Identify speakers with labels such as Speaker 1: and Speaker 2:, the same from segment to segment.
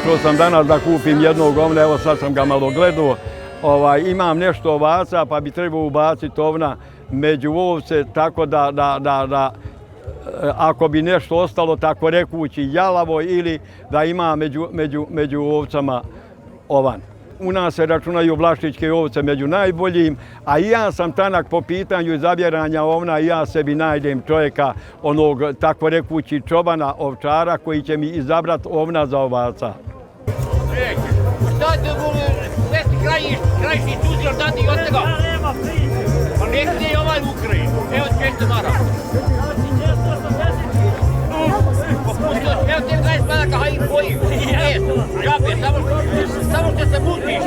Speaker 1: Otišao sam danas da kupim jednog ovna, evo sad sam ga malo gledao. Imam nešto ovaca pa bi trebao ubaciti ovna među ovce, tako da ako bi nešto ostalo tako rekući jalavo ili da ima među ovcama ovan. U nas se računaju vlašičke ovce među najboljim, a i ja sam tanak po pitanju izabiranja ovna i ja sebi najdem čovjeka, onog tako rekući čobana, ovčara koji će mi izabrati ovna za ovaca.
Speaker 2: Šta te vesti krajišni tuzor dati i od tega? Pa nek nije ovaj Ukrajin, evo 200 maraka. Evo te 20 maraka, hajde koji. Džabe, samo što se mučiš,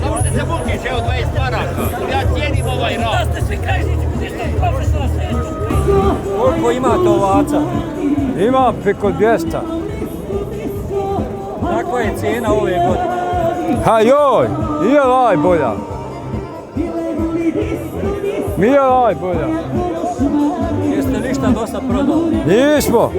Speaker 2: samo što se mučiš, evo 20 maraka. Ja cijenim ovaj rad. Da ste svi krajišnici, ništa profesionalno svijetu.
Speaker 3: Koliko imate ovaca?
Speaker 4: Ima preko 200.
Speaker 3: Kakva je cijena ove godine?
Speaker 4: Ha joj, nije najbolja. Nije najbolja.
Speaker 3: Jeste ništa dosta prodali?
Speaker 4: Nismo.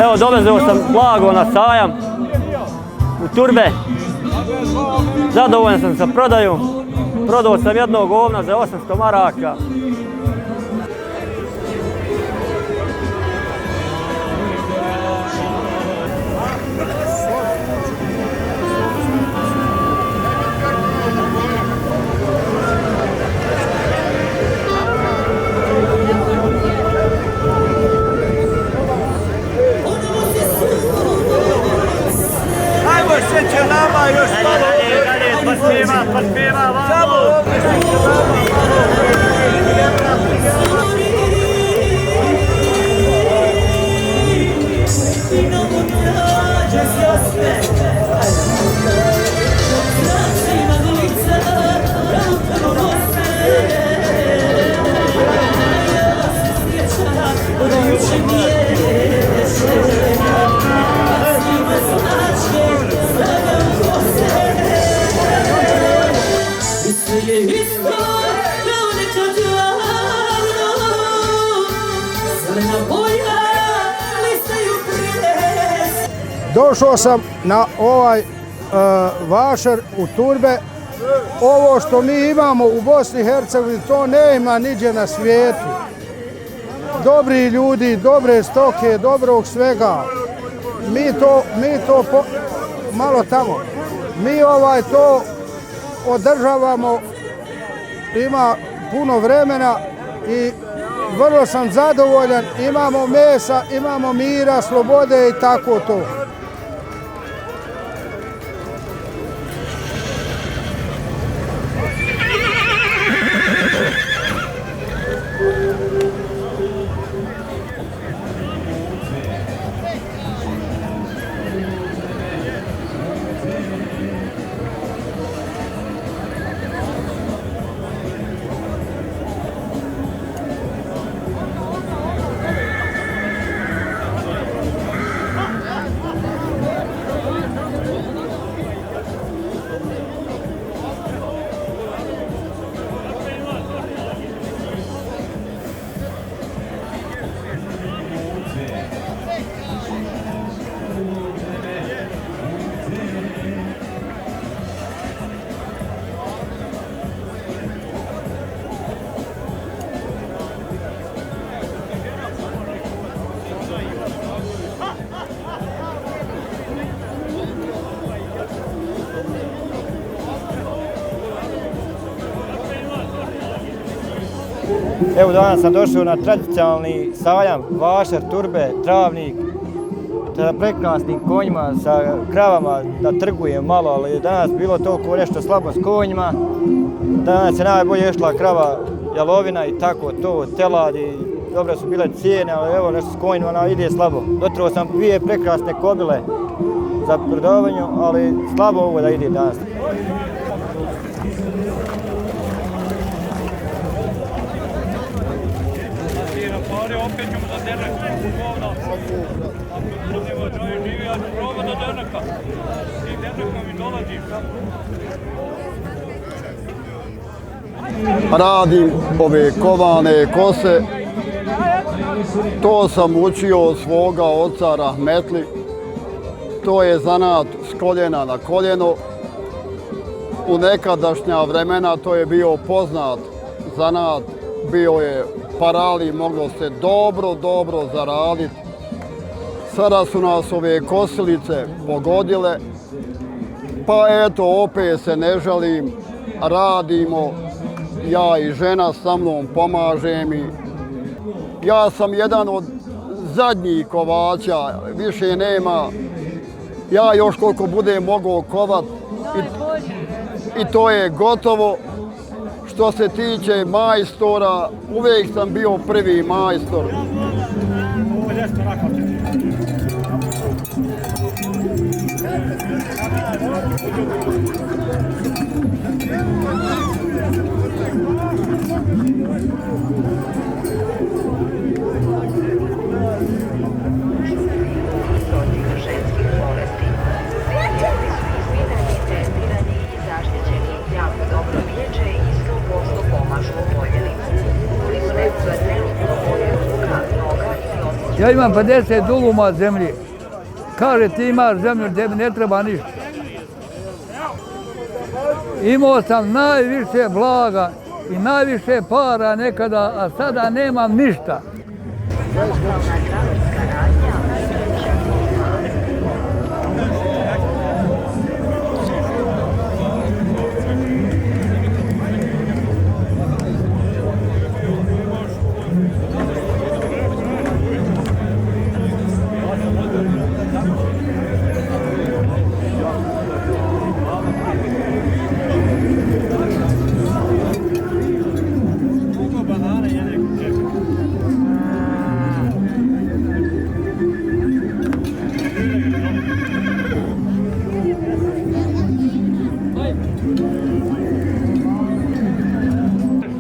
Speaker 5: Evo, dolazio sam blago na sajam u Turbe. Zadovoljan sam sa prodaju. Prodao sam jednog ovna za 800 maraka.
Speaker 6: Došao sam na ovaj vašar u Turbe. Ovo što mi imamo u Bosni i Hercegovini, to nema niđe na svijetu. Dobri ljudi, dobre stoke, dobrog svega. Mi to malo tamo. Mi to održavamo, ima puno vremena i vrlo sam zadovoljan. Imamo mesa, imamo mira, slobode i tako to.
Speaker 7: Evo danas sam došao na tradicionalni sajam, vašar, Turbe, Travnik, sa prekrasnim konjima, sa kravama da trgujem malo, ali je danas bilo toliko nešto slabo s konjima. Danas je najbolje išla krava jalovina i tako to, teladi, dobre su bile cijene, ali evo nešto s konjima ide slabo. Dotrao sam 2 prekrasne kobile za prodavanje, ali slabo ovo da ide danas.
Speaker 8: Radim ove kovane kose. To sam učio od svoga oca Rahmetli. To je zanat s koljena na koljeno. U nekadašnja vremena to je bio poznat zanat. Bio je parali, moglo se dobro zaraditi. Sada su nas ove kosilice pogodile. Pa eto, opet se ne žalim, radimo. Ja i žena sa mnom pomaže mi. Ja sam jedan od zadnjih kovača, više nema. Ja još koliko budem mogao kovat i to je gotovo. Što se tiče majstora, uvijek sam bio prvi majstor.
Speaker 9: Ja imam 50 duluma zemlje. Kaže, ti imaš zemlju, tebi ne treba ništa. Imao sam najviše blaga i najviše para nekada, a sada nemam ništa.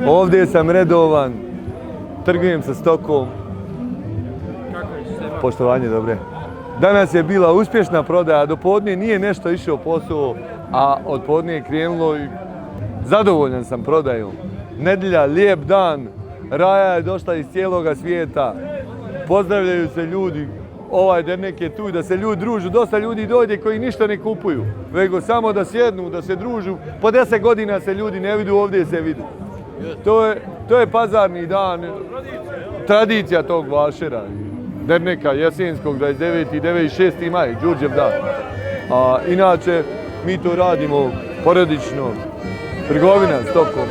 Speaker 4: Ovdje sam redovan, trgujem sa stokom. Poštovanje, dobre. Danas je bila uspješna prodaja, do podne nije nešto išao posao, a od podne je krenulo i zadovoljan sam prodajom. Nedjelja, lijep dan, raja je došla iz cijeloga svijeta, pozdravljaju se ljudi, ovaj dernek je tu da se ljudi družu, dosta ljudi dojde koji ništa ne kupuju, nego samo da sjednu, da se družu, po 10 godina se ljudi ne vidu, ovdje se vidi. To je pazarni dan, tradicija tog vašera, derneka jesenskog 29. i 96. maj, Đurđev dan. A inače, mi to radimo porodično, trgovina s tokom.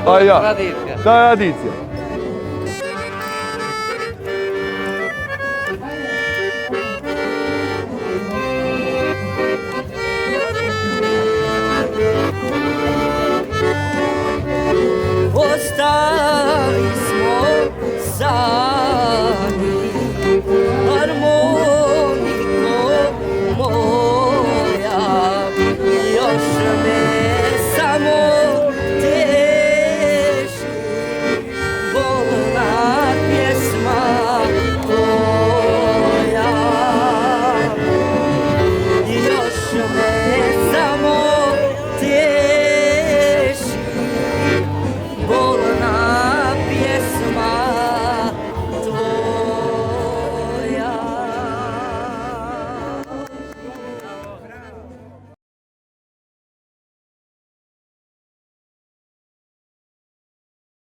Speaker 4: A ja, tradicija.